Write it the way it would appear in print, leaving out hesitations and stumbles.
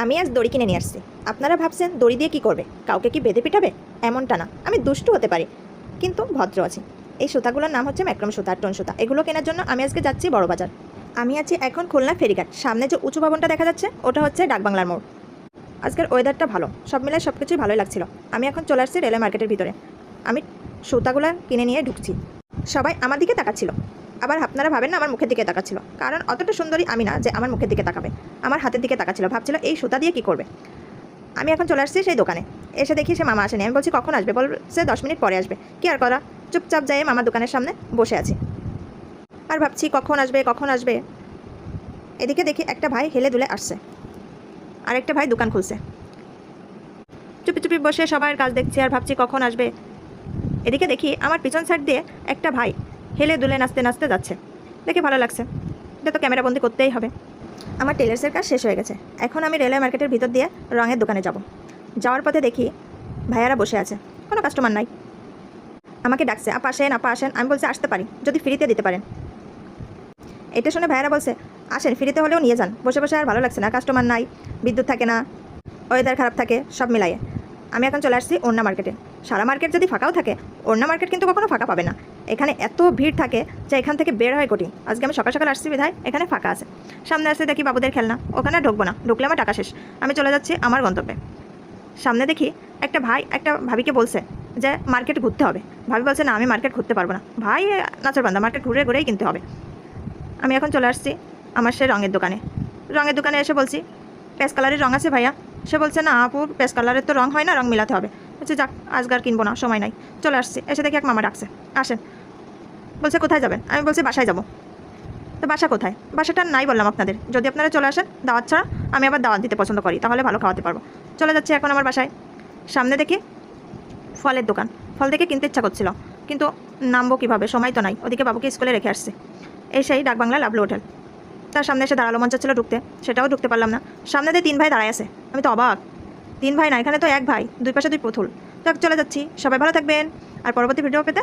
আমি আজ দড়ি কিনে নিয়ে আসছি। আপনারা ভাবছেন দড়ি দিয়ে কি করবে, কাউকে কি বেঁধে পিটাবে? এমনটা না, আমি দুষ্টু হতে পারি কিন্তু ভদ্র আছি। এই সুতাগুলোর নাম হচ্ছে ম্যাক্রম সুতা, টন সুতা। এগুলো কেনার জন্য আমি আজকে যাচ্ছি বড় বাজার। আমি আছি এখন খুলনা ফেরিঘাট। সামনে যে উঁচু ভবনটা দেখা যাচ্ছে ওটা হচ্ছে ডাকবাংলার মোড়। আজকের ওয়েদারটা ভালো, সব মিলায় সব কিছুই ভালোই লাগছিল। আমি এখন চলে আসছি রেলওয়ে মার্কেটের ভিতরে। আমি সুতাগুলো কিনে নিয়ে ঢুকছি। সবাই আমার দিকে তাকাচ্ছিল, আবার আপনারা ভাবেন না আমার মুখের দিকে তাকাচ্ছিল, কারণ অতটা সুন্দরী আমি না যে আমার মুখের দিকে তাকাবে। আমার হাতের দিকে তাকাচ্ছিল, ভাবছিল এই সুতা দিয়ে কী করবে। আমি এখন চলে আসছি সেই দোকানে। এসে দেখি সে মামা আসেনি। আমি বলছি কখন আসবে, বলছে 10 মিনিট পরে আসবে। কি আর করা, চুপচাপ যাই মামার দোকানের সামনে বসে আছি আর ভাবছি কখন আসবে কখন আসবে। এদিকে দেখি একটা ভাই হেলে দুলে আসছে, আর একটা ভাই দোকান খুলছে। চুপি চুপি বসে সবার কাজ দেখছি আর ভাবছি কখন আসবে। এদিকে দেখি আমার পিছন সাইড দিয়ে একটা ভাই হেলে দুলে নাচতে নাচতে যাচ্ছে। দেখে ভালো লাগছে, এটা তো ক্যামেরা বন্দি করতেই হবে। আমার টেলার্সের কাজ শেষ হয়ে গেছে। এখন আমি রেলওয়ে মার্কেটের ভিতর দিয়ে রঙের দোকানে যাব। যাওয়ার পথে দেখি ভাইয়ারা বসে আছে, কোনো কাস্টমার নাই। আমাকে ডাকছে, আপা আসেন আপা আসেন। আমি বলছি আসতে পারি, যদি ফ্রিতে দিতে পারেন। এটা শুনে ভাইয়ারা বলছে আসেন, ফ্রিতে হলেও নিয়ে যান। বসে বসে আর ভালো লাগছে না, কাস্টমার নাই, বিদ্যুৎ থাকে না, ওয়েদার খারাপ থাকে, সব মিলাইয়ে আমি এখন চলে আসছি ওড়না মার্কেটে। সারা মার্কেট যদি ফাঁকাও থাকে, ওড়না মার্কেট কিন্তু কখনো ফাঁকা পাবে না। এখানে এত ভিড় থাকে যে এখান থেকে বের হয় কোটি। আজকে আমি সকাল সকাল আসছি বিধায় এখানে ফাঁকা আছে। সামনে আসতে দেখি বাবুদের খেলনা, ওখানে ঢুকবো না, ঢুকলে আমার টাকা শেষ। আমি চলে যাচ্ছি আমার গন্তব্যে। সামনে দেখি একটা ভাই একটা ভাবিকে বলছে যে মার্কেট ঘুরতে হবে। ভাবি বলছে না, আমি মার্কেট ঘুরতে পারবো না। ভাই নাচের বান্দা, মার্কেট ঘুরে ঘুরেই কিনতে হবে। আমি এখন চলে আসছি আমার সে রঙের দোকানে। রঙের দোকানে এসে বলছি পেস্ট কালারের রঙ আছে ভাইয়া? সে বলছে না আপু, পেস্ট কালারের তো রঙ হয় না, রঙ মিলাতে হবে। বলছে যাক, আজকাল কিনবো না, সময় নাই। চলে আসছি, এসে দেখি এক মামা ডাকছে, আসেন। বলছে কোথায় যাবেন? আমি বলছি বাসায় যাব। তো বাসা কোথায়? বাসাটা নাই বললাম আপনাদের। যদি আপনারা চলে আসেন দাওয়াত ছাড়া, আমি আবার দাওয়াত দিতে পছন্দ করি, তাহলে ভালো খাওয়াতে পারবো। চলে যাচ্ছি এখন আমার বাসায়। সামনে দেখি ফলের দোকান। ফল দেখে কিনতে ইচ্ছা করছিল, কিন্তু নামবো কীভাবে, সময় তো নাই। ওদিকে বাবুকে স্কুলে রেখে আসছি। এই সেই ডাকবাংলা লাভলু হোটেল। তার সামনে এসে দাঁড়ালো, মন চাচ্ছিল ঢুকতে, সেটাও ঢুকতে পারলাম না। সামনে দিয়ে 3 ভাই দাঁড়ায় আছে। আমি তো অবাক, 3 ভাই না, এখানে তো 1 ভাই, 2 পাশে 2 পুতুল। তো চলে যাচ্ছি। সবাই ভালো থাকবেন, আর পরবর্তী ভিডিও পেতে